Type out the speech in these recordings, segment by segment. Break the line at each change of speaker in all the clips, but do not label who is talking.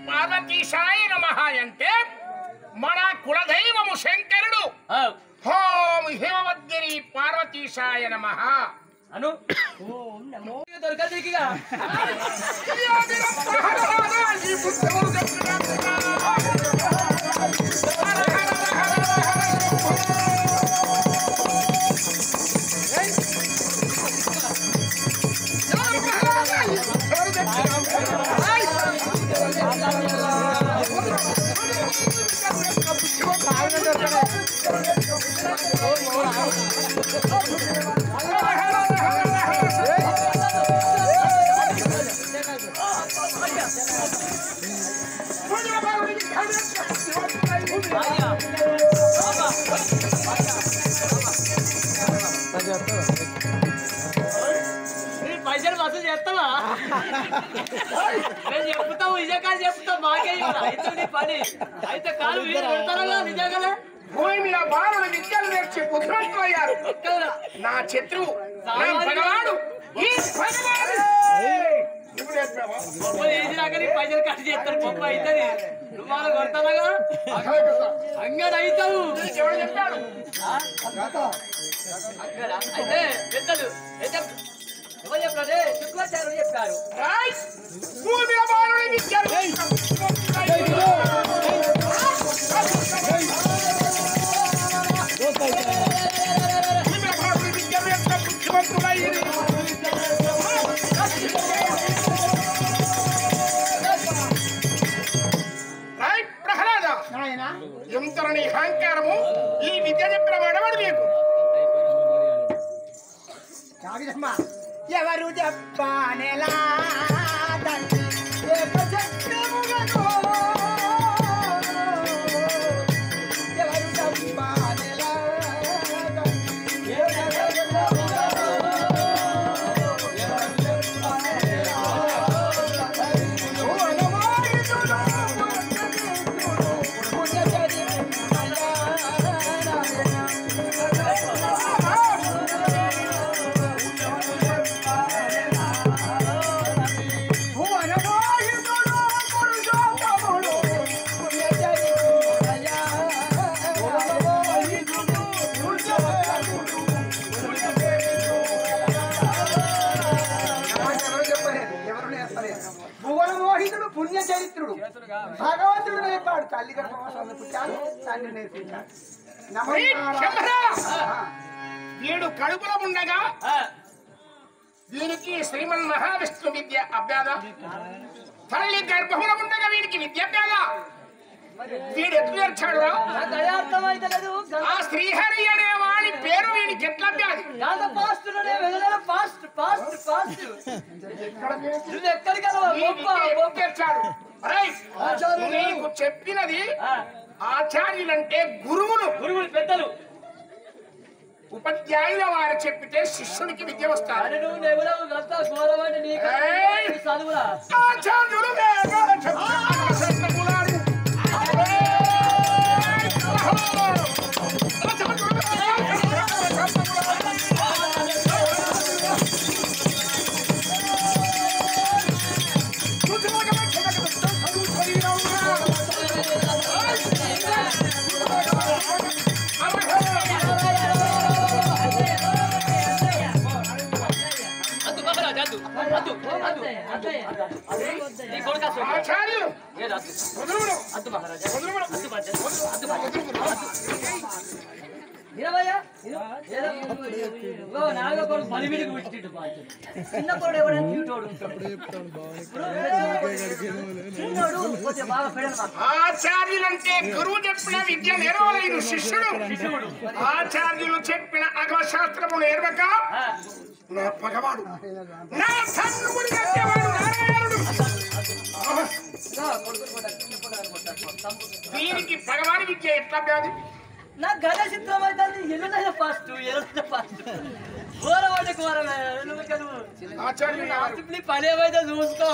పార్వతీశాయ నమః అంటే మన కులదైవము శంకరుడు. ఓం హిమవద్గిరి పార్వతీశాయ నమః
అను దొరకదిగా పైసలు వసూలు చేస్తావా? నేను చెప్తావు నిజంగా చెప్తావు. మాకే అయితే పని అయితే కాదు పెడతారా నిజంగా?
భూమి మీద బాలుడు విద్యలు నేర్చి పుత్రులయ్యారు. నా శత్రువు నా భగవాడు ఈ భగవాడు
పైసలు కట్ చేస్తారు. గొప్ప అవుతుంది. నువ్వు వాళ్ళు కొడతాగా అంగడు అవుతావు.
ఎవరు చెప్పాడు?
అయితే పెద్దలు అయితే ఎవరు చెప్పారు? శుక్రాచార్యులు చెప్పారు.
భూమి మీద బాలుడు విద్యలు ఎంతని అహంకారము ఈ విద్య చెప్పిన వాడవాడు నీకు
ఎవరు చెప్పానెలా భువనమోహితుడు పుణ్య చరిత్రుడు భగవంతుడు నేర్పాడు. తల్లి గర్భవాసం పుట్టాడు, తండ్రి నేర్పించాడు.
వీడు కడుపులో ఉండగా వీనికి శ్రీమన్ మహావిష్ణు విద్య అభ్యాద. తల్లి గర్భంలో ఉండగా వీడికి విద్య అభ్యాద. వీడు ఎట్లు నేర్చాడు? ఆ శ్రీహరి అనే వాడి పేరు వీడికి ఎట్లా అభ్యాది? నీకు చెప్పినది ఆచార్యులంటే గురువులు.
గురువులు పెద్దలు
ఉపాధ్యాయుల వారు చెప్పితే శిష్యునికి విద్య వస్తారు. ఆచార్యులు ఆచార్యులు ఆచార్యులంటే గురువు చెప్పిన విద్య నేర్వలేని శిష్యుడు. ఆచార్యులు చెప్పిన అగవశాస్త్రము నేర్వక నా పగవాడు నా తండ్రి నారాయణుడు. వీరికి భగవాని విద్య ఎట్లా వ్యాధి?
నా గద చిత్రం అవుతుంది. ఎల్లుదైనా ఫాస్ట్ ఘోరమంటే ఘోరమే.
ఆచార్యులు
పని ఏమైతే చూసుకో.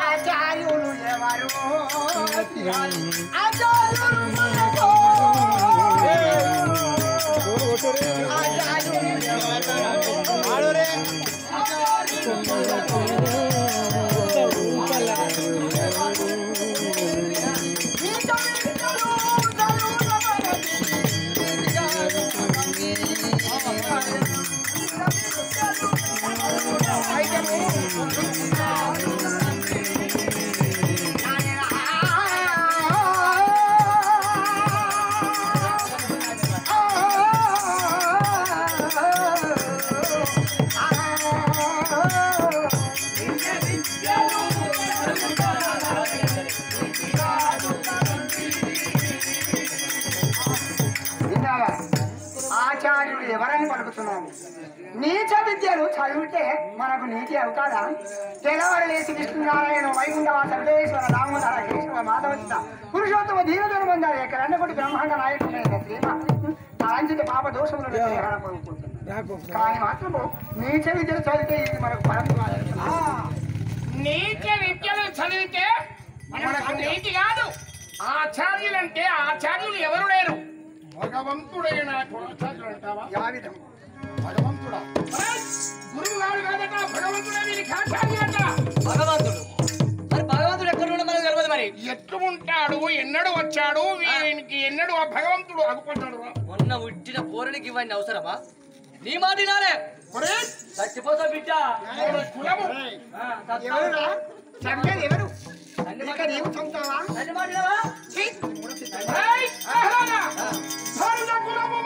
ఆచార్యులు ఎవరు? ఆచార్యులు నీచ విద్యలు చదివితే మనకు నీతి అవకాశం తెల్లవారు లేచి విష్ణునారాయణ వైకుంఠమా సర్వేశ్వర దామోదర కేశవ మాధవచిత పురుషోత్తమ దీవధన మందారు ఎక్కడన్నకొట్టి బ్రహ్మాండ నాయకుడు శ్రీమ తాంచిత పాప దోషములను కానీ మాత్రము నీచ విద్యలు చదివితే ఇది మనకు పరం
నీచ విద్యలు చదివితే మనకు నీతి కాదు. ఆచార్యులంటే ఆచార్యులు ఎవరు లేరు, భగవంతుడైన ఆచార్యులు అంటావా? భగవంతుడా గురువు గారు కాదట, భగవంతుడే వీరికి ఆచార్యులట.
భగవంతుడు మరి భగవంతుడు ఎక్కడ ఉండో మనకు తెలియదు. మరి
ఎట్లు ఉంటాడు, ఎన్నడు వచ్చాడు, వీరికి ఎన్నడు ఆ భగవంతుడు అగుపడ్డాడు?
మొన్న ఉట్టిన పోరనికి ఇవన్నీ అవసరమా? నీ మాట వినాలే. చచ్చిపోతా బిడ్డ.
కులము
చెప్పేది ఎవరు నీవు చంపుతావా
నన్ను మాట వినవా?
కులము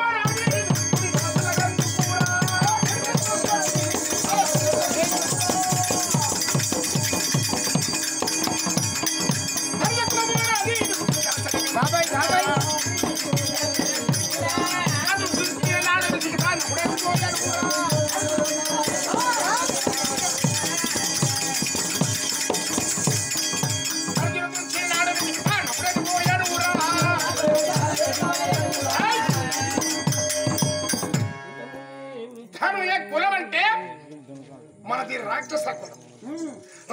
బాబాయ్ బాబాయ్ కులం అంటే మనది రాక్షస కులం.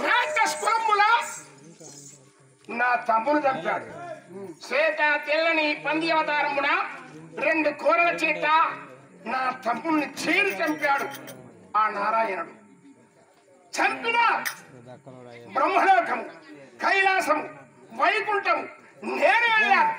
రాక్షస కులముల నా తమ్ముడు చంపాడు. శ్వేత తెల్లని పంది అవతారమున 2 కోరల చేత నా తమ్ముడిని చీరి చంపాడు ఆ నారాయణుడు. చంపిన బ్రహ్మలోకము, కైలాసము, వైకుంఠము నేను వెళ్ళాను.